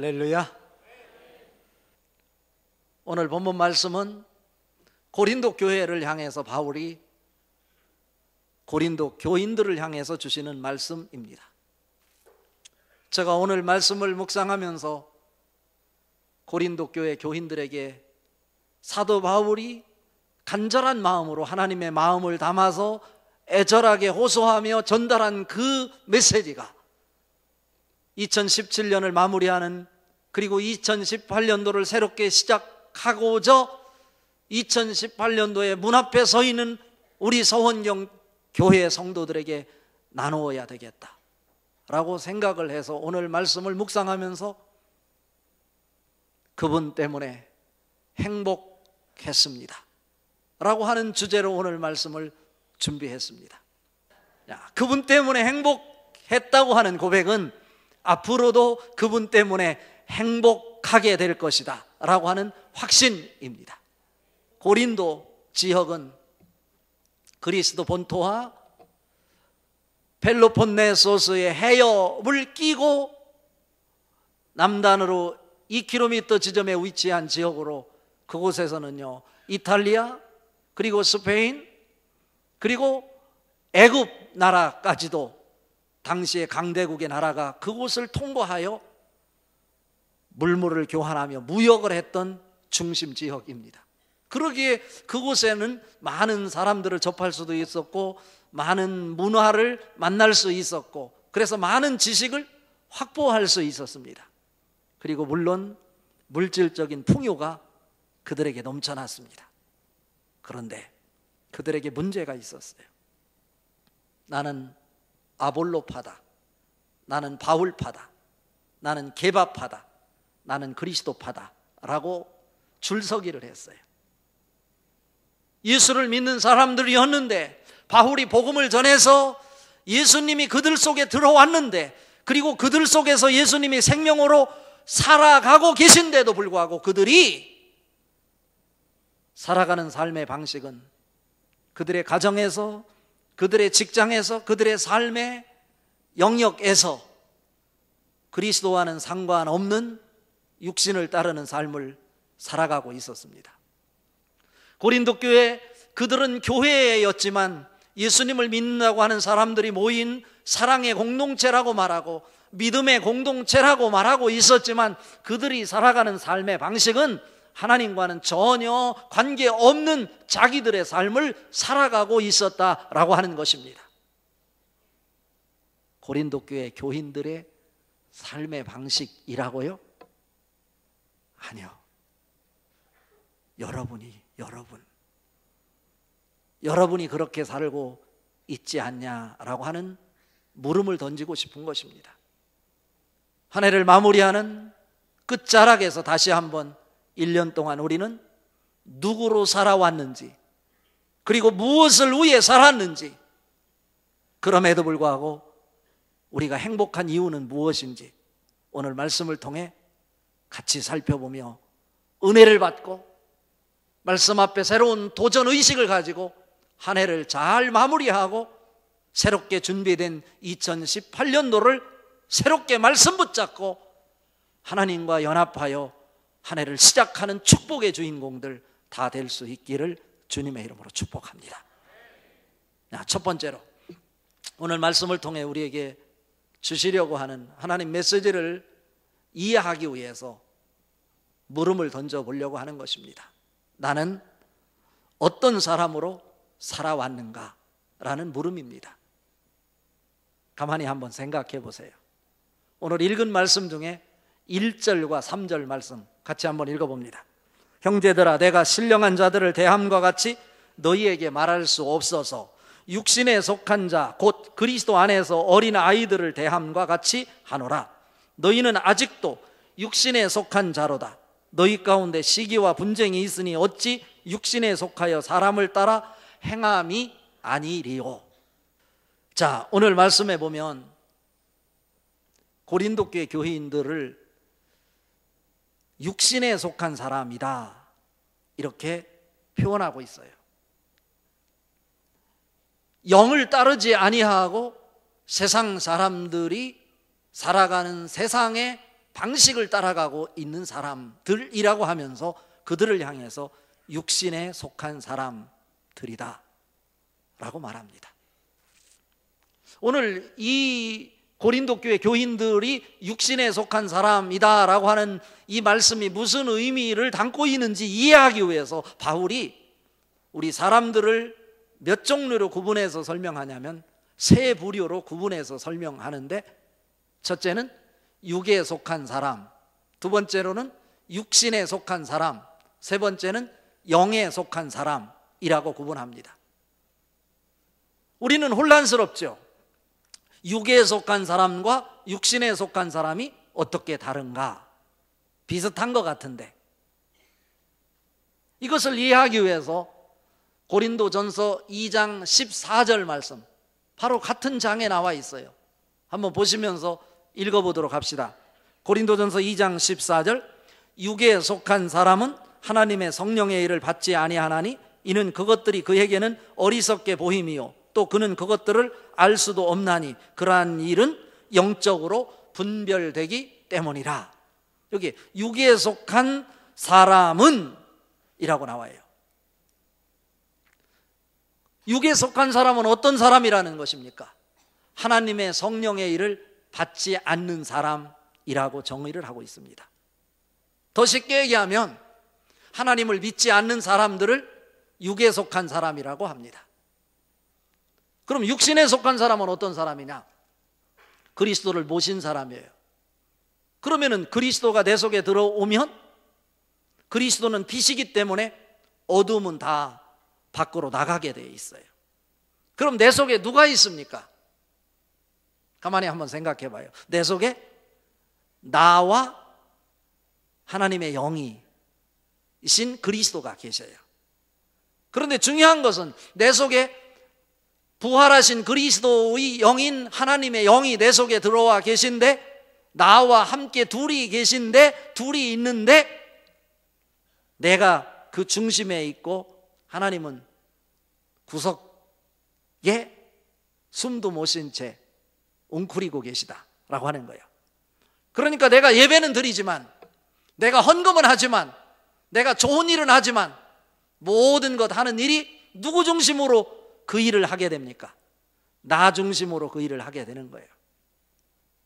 할렐루야. 오늘 본문 말씀은 고린도 교회를 향해서 바울이 고린도 교인들을 향해서 주시는 말씀입니다. 제가 오늘 말씀을 묵상하면서 고린도 교회 교인들에게 사도 바울이 간절한 마음으로 하나님의 마음을 담아서 애절하게 호소하며 전달한 그 메시지가 2017년을 마무리하는, 그리고 2018년도를 새롭게 시작하고자 2018년도에 문 앞에 서 있는 우리 서원경 교회 성도들에게 나누어야 되겠다라고 생각을 해서 오늘 말씀을 묵상하면서 그분 때문에 행복했습니다 라고 하는 주제로 오늘 말씀을 준비했습니다. 그분 때문에 행복했다고 하는 고백은 앞으로도 그분 때문에 행복하게 될 것이다 라고 하는 확신입니다. 고린도 지역은 그리스도 본토와 펠로폰네소스의 해협을 끼고 남단으로 2km 지점에 위치한 지역으로, 그곳에서는요 이탈리아, 그리고 스페인, 그리고 애굽 나라까지도 당시의 강대국의 나라가 그곳을 통과하여 물물을 교환하며 무역을 했던 중심 지역입니다. 그러기에 그곳에는 많은 사람들을 접할 수도 있었고 많은 문화를 만날 수 있었고, 그래서 많은 지식을 확보할 수 있었습니다. 그리고 물론 물질적인 풍요가 그들에게 넘쳐났습니다. 그런데 그들에게 문제가 있었어요. 나는 아볼로파다, 나는 바울파다, 나는 게바파다, 나는 그리스도파다 라고 줄서기를 했어요. 예수를 믿는 사람들이었는데, 바울이 복음을 전해서 예수님이 그들 속에 들어왔는데, 그리고 그들 속에서 예수님이 생명으로 살아가고 계신데도 불구하고 그들이 살아가는 삶의 방식은 그들의 가정에서, 그들의 직장에서, 그들의 삶의 영역에서 그리스도와는 상관없는 육신을 따르는 삶을 살아가고 있었습니다. 고린도 교회, 그들은 교회였지만 예수님을 믿는다고 하는 사람들이 모인 사랑의 공동체라고 말하고 믿음의 공동체라고 말하고 있었지만, 그들이 살아가는 삶의 방식은 하나님과는 전혀 관계없는 자기들의 삶을 살아가고 있었다라고 하는 것입니다. 고린도 교회 교인들의 삶의 방식이라고요? 아니요. 여러분이 그렇게 살고 있지 않냐라고 하는 물음을 던지고 싶은 것입니다. 한 해를 마무리하는 끝자락에서 다시 한번 1년 동안 우리는 누구로 살아왔는지, 그리고 무엇을 위해 살았는지, 그럼에도 불구하고 우리가 행복한 이유는 무엇인지 오늘 말씀을 통해 같이 살펴보며 은혜를 받고 말씀 앞에 새로운 도전의식을 가지고 한 해를 잘 마무리하고 새롭게 준비된 2018년도를 새롭게 말씀 붙잡고 하나님과 연합하여 한 해를 시작하는 축복의 주인공들 다 될 수 있기를 주님의 이름으로 축복합니다. 첫 번째로 오늘 말씀을 통해 우리에게 주시려고 하는 하나님 메시지를 이해하기 위해서 물음을 던져보려고 하는 것입니다. 나는 어떤 사람으로 살아왔는가? 라는 물음입니다. 가만히 한번 생각해 보세요. 오늘 읽은 말씀 중에 1절과 3절 말씀 같이 한번 읽어봅니다. 형제들아, 내가 신령한 자들을 대함과 같이 너희에게 말할 수 없어서 육신에 속한 자 곧 그리스도 안에서 어린 아이들을 대함과 같이 하노라. 너희는 아직도 육신에 속한 자로다. 너희 가운데 시기와 분쟁이 있으니 어찌 육신에 속하여 사람을 따라 행함이 아니리요. 자, 오늘 말씀에 보면 고린도 교회 교인들을 육신에 속한 사람이다 이렇게 표현하고 있어요. 영을 따르지 아니하고 세상 사람들이 살아가는 세상의 방식을 따라가고 있는 사람들이라고 하면서 그들을 향해서 육신에 속한 사람들이다 라고 말합니다. 오늘 이 고린도 교회 교인들이 육신에 속한 사람이다 라고 하는 이 말씀이 무슨 의미를 담고 있는지 이해하기 위해서 바울이 우리 사람들을 몇 종류로 구분해서 설명하냐면 세 부류로 구분해서 설명하는데, 첫째는 육에 속한 사람, 두 번째로는 육신에 속한 사람, 세 번째는 영에 속한 사람이라고 구분합니다. 우리는 혼란스럽죠. 육에 속한 사람과 육신에 속한 사람이 어떻게 다른가? 비슷한 것 같은데, 이것을 이해하기 위해서 고린도전서 2장 14절 말씀, 바로 같은 장에 나와 있어요. 한번 보시면서 읽어보도록 합시다. 고린도전서 2장 14절, 육에 속한 사람은 하나님의 성령의 일을 받지 아니하나니 이는 그것들이 그에게는 어리석게 보임이요 또 그는 그것들을 알 수도 없나니 그러한 일은 영적으로 분별되기 때문이라. 여기 육에 속한 사람은 이라고 나와요. 육에 속한 사람은 어떤 사람이라는 것입니까? 하나님의 성령의 일을 받지 않는 사람이라고 정의를 하고 있습니다. 더 쉽게 얘기하면 하나님을 믿지 않는 사람들을 육에 속한 사람이라고 합니다. 그럼 육신에 속한 사람은 어떤 사람이냐? 그리스도를 모신 사람이에요. 그러면은 그리스도가 내 속에 들어오면 그리스도는 빛이기 때문에 어둠은 다 밖으로 나가게 되어 있어요. 그럼 내 속에 누가 있습니까? 가만히 한번 생각해 봐요. 내 속에 나와 하나님의 영이신 그리스도가 계셔요. 그런데 중요한 것은 내 속에 부활하신 그리스도의 영인 하나님의 영이 내 속에 들어와 계신데, 나와 함께 둘이 계신데, 둘이 있는데 내가 그 중심에 있고 하나님은 구석에 숨도 못 쉰 채 웅크리고 계시다라고 하는 거예요. 그러니까 내가 예배는 드리지만, 내가 헌금은 하지만, 내가 좋은 일은 하지만 모든 것 하는 일이 누구 중심으로 그 일을 하게 됩니까? 나 중심으로 그 일을 하게 되는 거예요.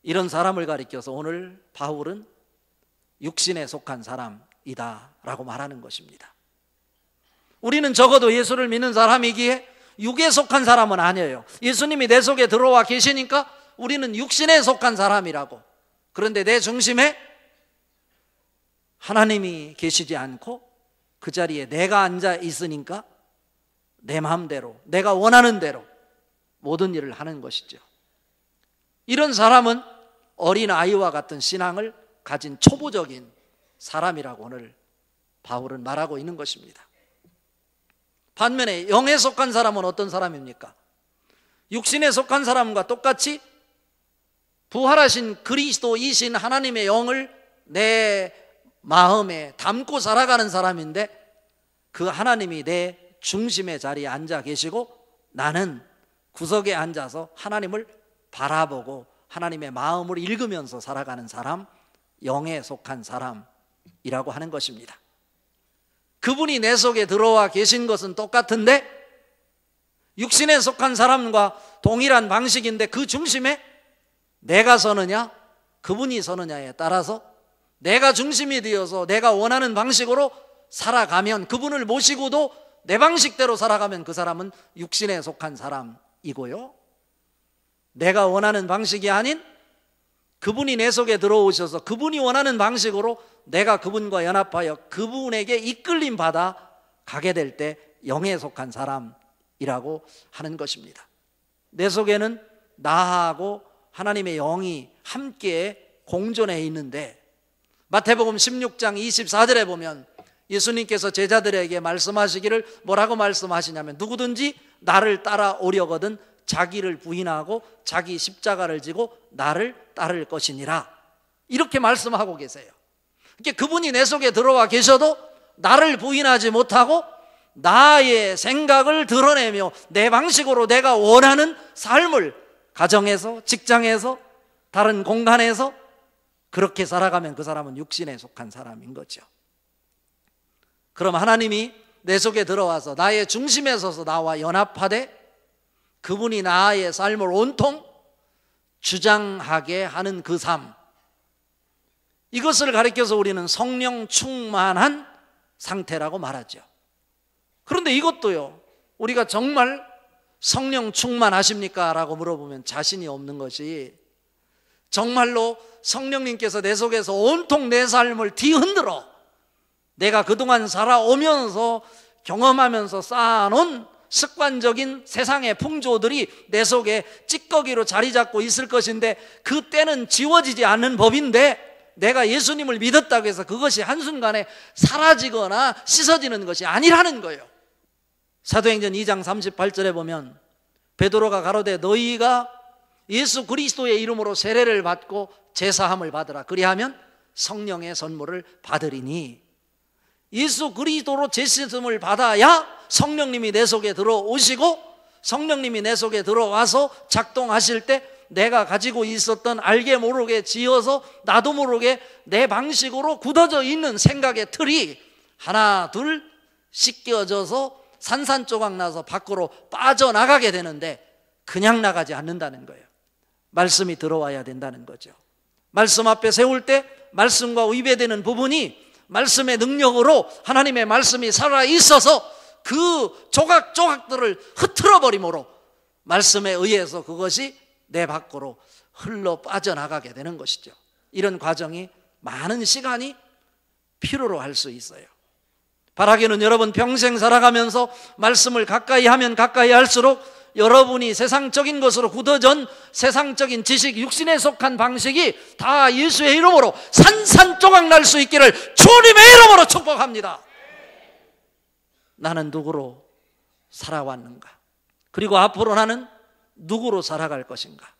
이런 사람을 가리켜서 오늘 바울은 육신에 속한 사람이다 라고 말하는 것입니다. 우리는 적어도 예수를 믿는 사람이기에 육에 속한 사람은 아니에요. 예수님이 내 속에 들어와 계시니까 우리는 육신에 속한 사람이라고. 그런데 내 중심에 하나님이 계시지 않고 그 자리에 내가 앉아 있으니까 내 마음대로, 내가 원하는 대로 모든 일을 하는 것이죠. 이런 사람은 어린아이와 같은 신앙을 가진 초보적인 사람이라고 오늘 바울은 말하고 있는 것입니다. 반면에 영에 속한 사람은 어떤 사람입니까? 육신에 속한 사람과 똑같이 부활하신 그리스도이신 하나님의 영을 내 마음에 담고 살아가는 사람인데, 그 하나님이 내 중심의 자리에 앉아 계시고 나는 구석에 앉아서 하나님을 바라보고 하나님의 마음을 읽으면서 살아가는 사람, 영에 속한 사람이라고 하는 것입니다. 그분이 내 속에 들어와 계신 것은 똑같은데 육신에 속한 사람과 동일한 방식인데, 그 중심에 내가 서느냐 그분이 서느냐에 따라서 내가 중심이 되어서 내가 원하는 방식으로 살아가면, 그분을 모시고도 내 방식대로 살아가면 그 사람은 육신에 속한 사람이고요, 내가 원하는 방식이 아닌 그분이 내 속에 들어오셔서 그분이 원하는 방식으로 내가 그분과 연합하여 그분에게 이끌림 받아 가게 될 때 영에 속한 사람이라고 하는 것입니다. 내 속에는 나하고 하나님의 영이 함께 공존해 있는데, 마태복음 16장 24절에 보면 예수님께서 제자들에게 말씀하시기를 뭐라고 말씀하시냐면, 누구든지 나를 따라오려거든 자기를 부인하고 자기 십자가를 지고 나를 따를 것이니라, 이렇게 말씀하고 계세요. 그러니까 그분이 내 속에 들어와 계셔도 나를 부인하지 못하고 나의 생각을 드러내며 내 방식으로 내가 원하는 삶을 가정에서, 직장에서, 다른 공간에서 그렇게 살아가면 그 사람은 육신에 속한 사람인 거죠. 그럼 하나님이 내 속에 들어와서 나의 중심에 서서 나와 연합하되 그분이 나의 삶을 온통 주장하게 하는 그 삶, 이것을 가리켜서 우리는 성령 충만한 상태라고 말하죠. 그런데 이것도요, 우리가 정말 성령 충만하십니까? 라고 물어보면 자신이 없는 것이, 정말로 성령님께서 내 속에서 온통 내 삶을 뒤흔들어 내가 그동안 살아오면서 경험하면서 쌓아놓은 습관적인 세상의 풍조들이 내 속에 찌꺼기로 자리 잡고 있을 것인데, 그때는 지워지지 않는 법인데 내가 예수님을 믿었다고 해서 그것이 한순간에 사라지거나 씻어지는 것이 아니라는 거예요. 사도행전 2장 38절에 보면 베드로가 가로되 너희가 예수 그리스도의 이름으로 세례를 받고 제사함을 받으라, 그리하면 성령의 선물을 받으리니, 예수 그리스도로 제시음을 받아야 성령님이 내 속에 들어오시고, 성령님이 내 속에 들어와서 작동하실 때 내가 가지고 있었던 알게 모르게 지어서 나도 모르게 내 방식으로 굳어져 있는 생각의 틀이 하나 둘 씻겨져서 산산조각 나서 밖으로 빠져나가게 되는데, 그냥 나가지 않는다는 거예요. 말씀이 들어와야 된다는 거죠. 말씀 앞에 세울 때 말씀과 위배되는 부분이 말씀의 능력으로 하나님의 말씀이 살아있어서 그 조각조각들을 흐트러 버림으로 말씀에 의해서 그것이 내 밖으로 흘러 빠져나가게 되는 것이죠. 이런 과정이 많은 시간이 필요로 할 수 있어요. 바라기는 여러분 평생 살아가면서 말씀을 가까이 하면 가까이 할수록 여러분이 세상적인 것으로 굳어진 세상적인 지식, 육신에 속한 방식이 다 예수의 이름으로 산산조각 날 수 있기를 주님의 이름으로 축복합니다. 나는 누구로 살아왔는가? 그리고 앞으로 나는 누구로 살아갈 것인가?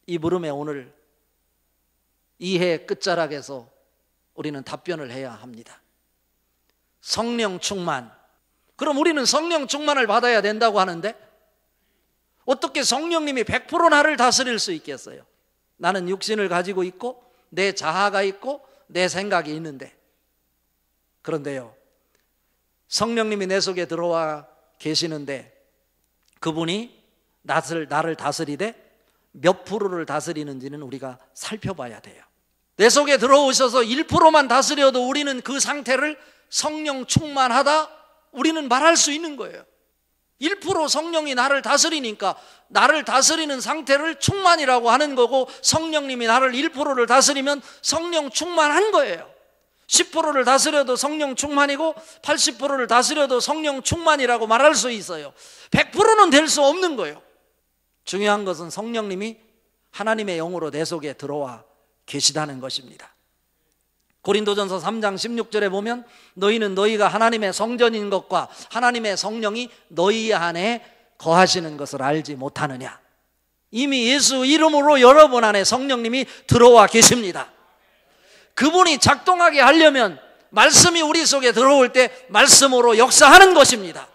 이 물음에 오늘 이해 끝자락에서 우리는 답변을 해야 합니다. 성령 충만. 그럼 우리는 성령 충만을 받아야 된다고 하는데 어떻게 성령님이 100% 나를 다스릴 수 있겠어요? 나는 육신을 가지고 있고 내 자아가 있고 내 생각이 있는데, 그런데요, 성령님이 내 속에 들어와 계시는데 그분이 나를 다스리되 몇 프로를 다스리는지는 우리가 살펴봐야 돼요. 내 속에 들어오셔서 1%만 다스려도 우리는 그 상태를 성령 충만하다 우리는 말할 수 있는 거예요. 1% 성령이 나를 다스리니까 나를 다스리는 상태를 충만이라고 하는 거고, 성령님이 나를 1%를 다스리면 성령 충만한 거예요. 10%를 다스려도 성령 충만이고 80%를 다스려도 성령 충만이라고 말할 수 있어요. 100%는 될 수 없는 거예요. 중요한 것은 성령님이 하나님의 영으로 내 속에 들어와 계시다는 것입니다. 고린도전서 3장 16절에 보면 너희는 너희가 하나님의 성전인 것과 하나님의 성령이 너희 안에 거하시는 것을 알지 못하느냐. 이미 예수 이름으로 여러분 안에 성령님이 들어와 계십니다. 그분이 작동하게 하려면 말씀이 우리 속에 들어올 때 말씀으로 역사하는 것입니다.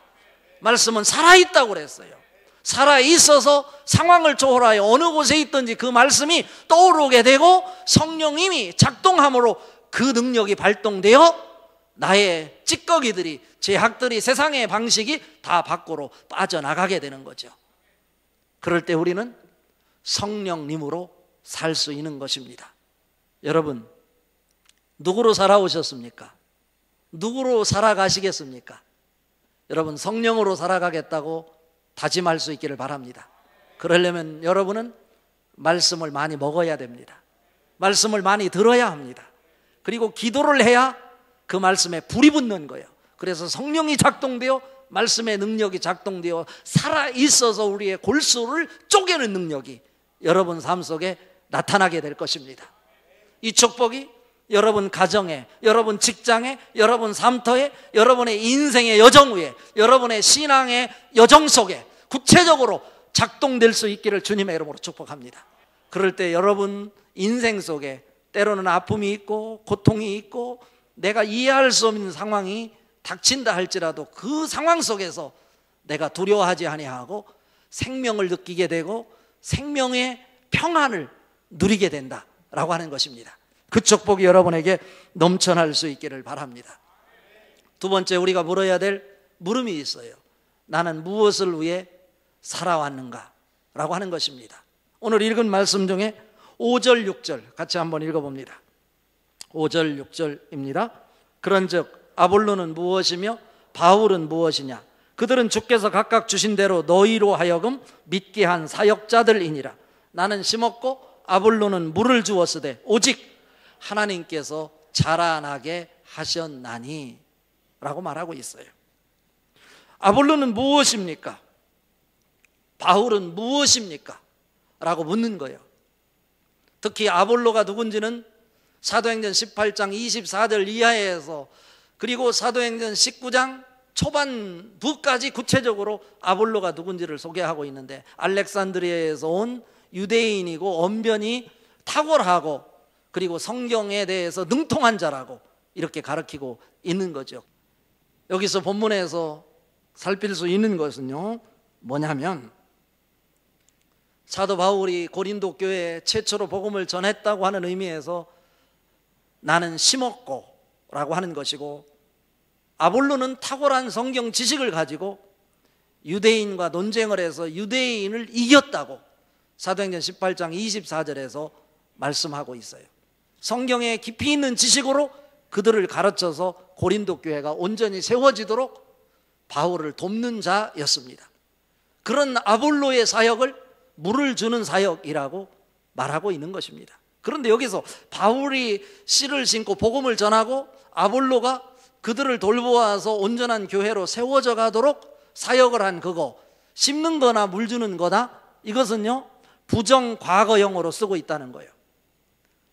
말씀은 살아있다고 그랬어요. 살아있어서 상황을 초월하여 어느 곳에 있든지 그 말씀이 떠오르게 되고 성령님이 작동함으로 그 능력이 발동되어 나의 찌꺼기들이, 제약들이, 세상의 방식이 다 밖으로 빠져나가게 되는 거죠. 그럴 때 우리는 성령님으로 살 수 있는 것입니다. 여러분, 누구로 살아오셨습니까? 누구로 살아가시겠습니까? 여러분, 성령으로 살아가겠다고 다짐할 수 있기를 바랍니다. 그러려면 여러분은 말씀을 많이 먹어야 됩니다. 말씀을 많이 들어야 합니다. 그리고 기도를 해야 그 말씀에 불이 붙는 거예요. 그래서 성령이 작동되어 말씀의 능력이 작동되어 살아있어서 우리의 골수를 쪼개는 능력이 여러분 삶 속에 나타나게 될 것입니다. 이 축복이 여러분 가정에, 여러분 직장에, 여러분 삶터에, 여러분의 인생의 여정 위에, 여러분의 신앙의 여정 속에 구체적으로 작동될 수 있기를 주님의 이름으로 축복합니다. 그럴 때 여러분 인생 속에 때로는 아픔이 있고 고통이 있고 내가 이해할 수 없는 상황이 닥친다 할지라도 그 상황 속에서 내가 두려워하지 아니하고 생명을 느끼게 되고 생명의 평안을 누리게 된다라고 하는 것입니다. 그 축복이 여러분에게 넘쳐날 수 있기를 바랍니다. 두 번째, 우리가 물어야 될 물음이 있어요. 나는 무엇을 위해 살아왔는가? 라고 하는 것입니다. 오늘 읽은 말씀 중에 5절 6절 같이 한번 읽어봅니다. 5절 6절입니다. 그런즉 아볼로는 무엇이며 바울은 무엇이냐? 그들은 주께서 각각 주신 대로 너희로 하여금 믿게 한 사역자들이니라. 나는 심었고 아볼로는 물을 주었으되 오직 하나님께서 자라나게 하셨나니 라고 말하고 있어요. 아볼로는 무엇입니까? 바울은 무엇입니까? 라고 묻는 거예요. 특히 아볼로가 누군지는 사도행전 18장 24절 이하에서 그리고 사도행전 19장 초반부까지 구체적으로 아볼로가 누군지를 소개하고 있는데, 알렉산드리아에서 온 유대인이고 언변이 탁월하고 그리고 성경에 대해서 능통한 자라고 이렇게 가르치고 있는 거죠. 여기서 본문에서 살필 수 있는 것은요, 뭐냐면 사도 바울이 고린도 교회에 최초로 복음을 전했다고 하는 의미에서 나는 심었고 라고 하는 것이고, 아볼로는 탁월한 성경 지식을 가지고 유대인과 논쟁을 해서 유대인을 이겼다고 사도행전 18장 24절에서 말씀하고 있어요. 성경에 깊이 있는 지식으로 그들을 가르쳐서 고린도 교회가 온전히 세워지도록 바울을 돕는 자였습니다. 그런 아볼로의 사역을 물을 주는 사역이라고 말하고 있는 것입니다. 그런데 여기서 바울이 씨를 심고 복음을 전하고 아볼로가 그들을 돌보아서 온전한 교회로 세워져 가도록 사역을 한 그거, 심는 거나 물 주는 거다, 이것은요 부정 과거형으로 쓰고 있다는 거예요.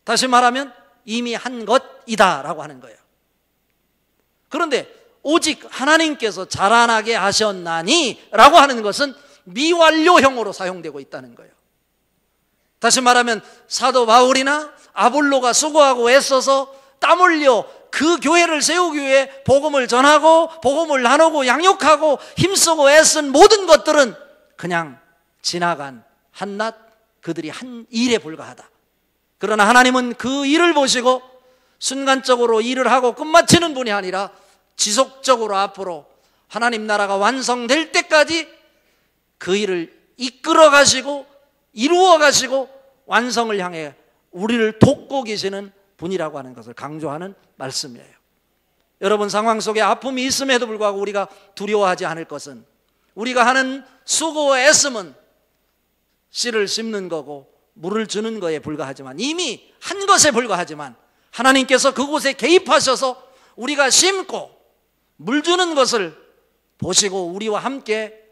다시 말하면 이미 한 것이다 라고 하는 거예요. 그런데 오직 하나님께서 자라나게 하셨나니 라고 하는 것은 미완료형으로 사용되고 있다는 거예요. 다시 말하면 사도 바울이나 아볼로가 수고하고 애써서 땀 흘려 그 교회를 세우기 위해 복음을 전하고 복음을 나누고 양육하고 힘쓰고 애쓴 모든 것들은 그냥 지나간 한낱 그들이 한 일에 불과하다. 그러나 하나님은 그 일을 보시고 순간적으로 일을 하고 끝마치는 분이 아니라 지속적으로 앞으로 하나님 나라가 완성될 때까지 그 일을 이끌어 가시고 이루어 가시고 완성을 향해 우리를 돕고 계시는 분이라고 하는 것을 강조하는 말씀이에요. 여러분, 상황 속에 아픔이 있음에도 불구하고 우리가 두려워하지 않을 것은, 우리가 하는 수고와 애씀은 씨를 심는 거고 물을 주는 거에 불과하지만, 이미 한 것에 불과하지만 하나님께서 그곳에 개입하셔서 우리가 심고 물 주는 것을 보시고 우리와 함께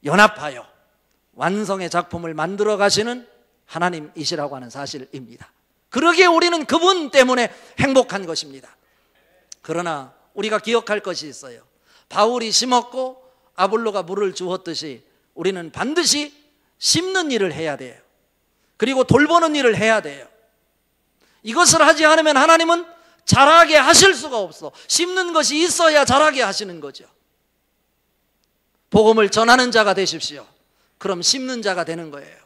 연합하여 완성의 작품을 만들어 가시는 하나님이시라고 하는 사실입니다. 그러기에 우리는 그분 때문에 행복한 것입니다. 그러나 우리가 기억할 것이 있어요. 바울이 심었고 아볼로가 물을 주었듯이 우리는 반드시 심는 일을 해야 돼요. 그리고 돌보는 일을 해야 돼요. 이것을 하지 않으면 하나님은 자라게 하실 수가 없어. 심는 것이 있어야 자라게 하시는 거죠. 복음을 전하는 자가 되십시오. 그럼 심는 자가 되는 거예요.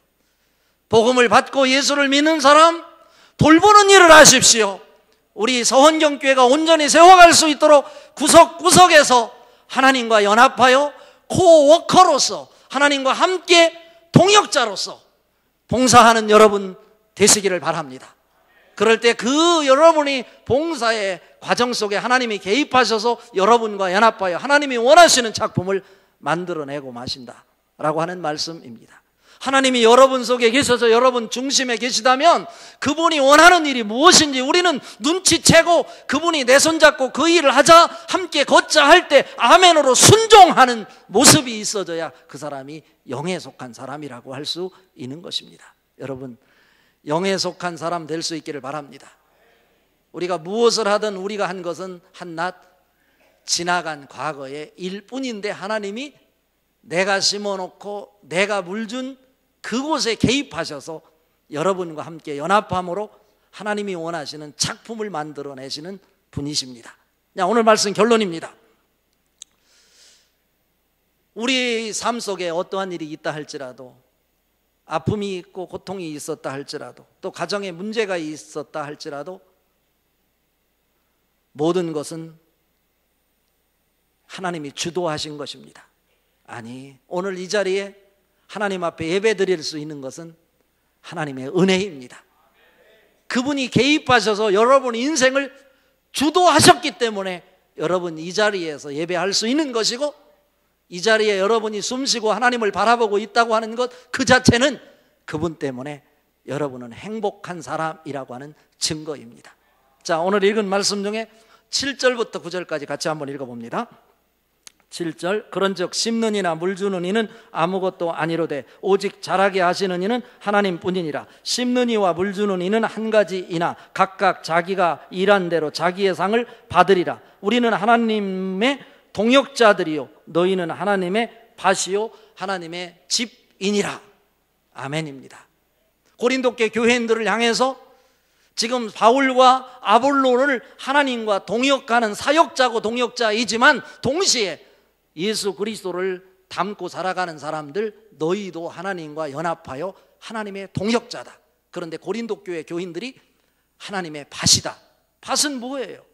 복음을 받고 예수를 믿는 사람, 돌보는 일을 하십시오. 우리 서원경교회가 온전히 세워갈 수 있도록 구석구석에서 하나님과 연합하여 코워커로서 하나님과 함께 동역자로서 봉사하는 여러분 되시기를 바랍니다. 그럴 때 그 여러분이 봉사의 과정 속에 하나님이 개입하셔서 여러분과 연합하여 하나님이 원하시는 작품을 만들어내고 마신다라고 하는 말씀입니다. 하나님이 여러분 속에 계셔서 여러분 중심에 계시다면 그분이 원하는 일이 무엇인지 우리는 눈치채고 그분이 내 손잡고 그 일을 하자, 함께 걷자 할 때 아멘으로 순종하는 모습이 있어져야 그 사람이 영에 속한 사람이라고 할 수 있는 것입니다. 여러분, 영에 속한 사람 될 수 있기를 바랍니다. 우리가 무엇을 하든 우리가 한 것은 한낱 지나간 과거의 일뿐인데 하나님이 내가 심어놓고 내가 물준 그곳에 개입하셔서 여러분과 함께 연합함으로 하나님이 원하시는 작품을 만들어내시는 분이십니다. 오늘 말씀 결론입니다. 우리 삶 속에 어떠한 일이 있다 할지라도, 아픔이 있고 고통이 있었다 할지라도, 또 가정에 문제가 있었다 할지라도 모든 것은 하나님이 주도하신 것입니다. 아니, 오늘 이 자리에 하나님 앞에 예배 드릴 수 있는 것은 하나님의 은혜입니다. 그분이 개입하셔서 여러분 인생을 주도하셨기 때문에 여러분 이 자리에서 예배할 수 있는 것이고, 이 자리에 여러분이 숨쉬고 하나님을 바라보고 있다고 하는 것 그 자체는 그분 때문에 여러분은 행복한 사람이라고 하는 증거입니다. 자, 오늘 읽은 말씀 중에 7절부터 9절까지 같이 한번 읽어봅니다. 7절, 그런즉 심는 이나 물 주는 이는 아무것도 아니로되 오직 자라게 하시는 이는 하나님뿐이니라. 심는 이와 물 주는 이는 한 가지이나 각각 자기가 일한 대로 자기의 상을 받으리라. 우리는 하나님의 동역자들이요 너희는 하나님의 밭이요 하나님의 집이니라. 아멘입니다. 고린도께 교회인들을 향해서 지금 바울과 아볼로를 하나님과 동역하는 사역자고 동역자이지만 동시에 예수 그리스도를 닮고 살아가는 사람들, 너희도 하나님과 연합하여 하나님의 동역자다. 그런데 고린도 교회 교인들이 하나님의 밭이다. 밭은 뭐예요?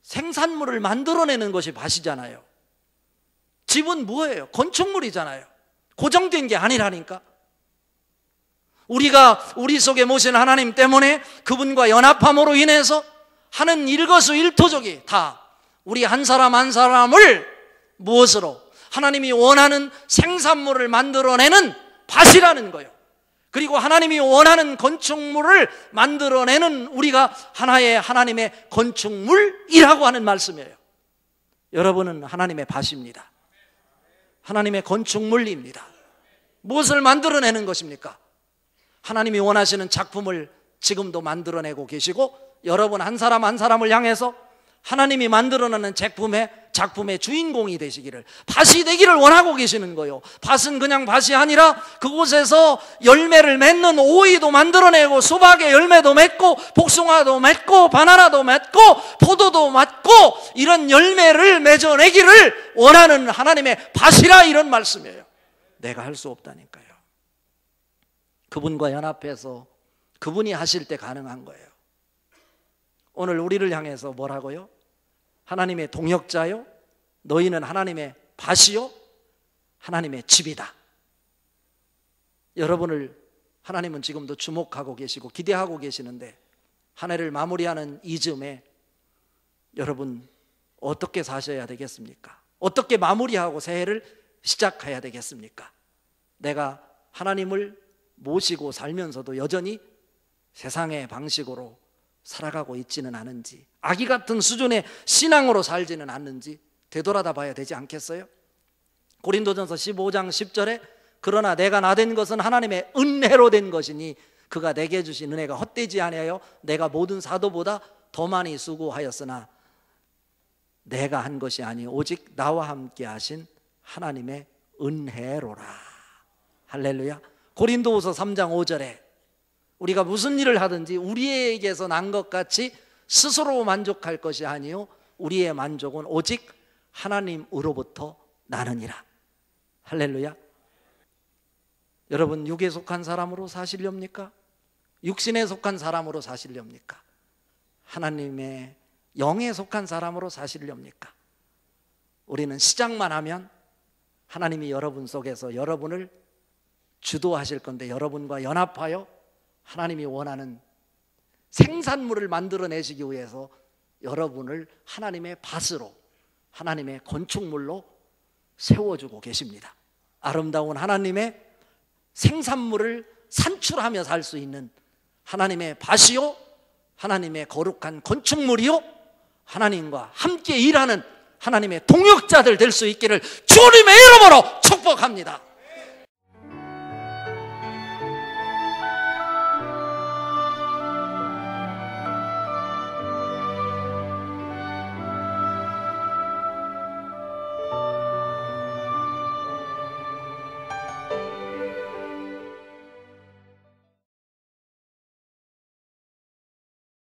생산물을 만들어내는 것이 밭이잖아요. 집은 뭐예요? 건축물이잖아요. 고정된 게 아니라니까. 우리가 우리 속에 모신 하나님 때문에 그분과 연합함으로 인해서 하는 일거수일투족이 다 우리 한 사람 한 사람을 무엇으로? 하나님이 원하는 생산물을 만들어내는 밭이라는 거예요. 그리고 하나님이 원하는 건축물을 만들어내는 우리가 하나의 하나님의 건축물이라고 하는 말씀이에요. 여러분은 하나님의 밭입니다. 하나님의 건축물입니다. 무엇을 만들어내는 것입니까? 하나님이 원하시는 작품을 지금도 만들어내고 계시고, 여러분 한 사람 한 사람을 향해서 하나님이 만들어내는 작품의 주인공이 되시기를, 밭이 되기를 원하고 계시는 거예요. 밭은 그냥 밭이 아니라 그곳에서 열매를 맺는 오이도 만들어내고, 수박의 열매도 맺고, 복숭아도 맺고, 바나나도 맺고, 포도도 맺고, 이런 열매를 맺어내기를 원하는 하나님의 밭이라, 이런 말씀이에요. 내가 할 수 없다니까요. 그분과 연합해서 그분이 하실 때 가능한 거예요. 오늘 우리를 향해서 뭐라고요? 하나님의 동역자요, 너희는 하나님의 밭이요, 하나님의 집이다. 여러분을 하나님은 지금도 주목하고 계시고 기대하고 계시는데, 한 해를 마무리하는 이 즈음에 여러분 어떻게 사셔야 되겠습니까? 어떻게 마무리하고 새해를 시작해야 되겠습니까? 내가 하나님을 모시고 살면서도 여전히 세상의 방식으로 살아가고 있지는 않은지, 아기 같은 수준의 신앙으로 살지는 않는지 되돌아다 봐야 되지 않겠어요? 고린도전서 15장 10절에 그러나 내가 나된 것은 하나님의 은혜로 된 것이니 그가 내게 주신 은혜가 헛되지 아니하여 내가 모든 사도보다 더 많이 수고하였으나 내가 한 것이 아니 오직 나와 함께 하신 하나님의 은혜로라. 할렐루야. 고린도후서 3장 5절에 우리가 무슨 일을 하든지 우리에게서 난 것 같이 스스로 만족할 것이 아니요 우리의 만족은 오직 하나님으로부터 나느니라. 할렐루야. 여러분 육에 속한 사람으로 사시렵니까? 육신에 속한 사람으로 사시렵니까? 하나님의 영에 속한 사람으로 사시렵니까? 우리는 시작만 하면 하나님이 여러분 속에서 여러분을 주도하실 건데, 여러분과 연합하여 하나님이 원하는 생산물을 만들어내시기 위해서 여러분을 하나님의 밭으로, 하나님의 건축물로 세워주고 계십니다. 아름다운 하나님의 생산물을 산출하며 살 수 있는 하나님의 밭이요, 하나님의 거룩한 건축물이요, 하나님과 함께 일하는 하나님의 동역자들 될 수 있기를 주님의 이름으로 축복합니다.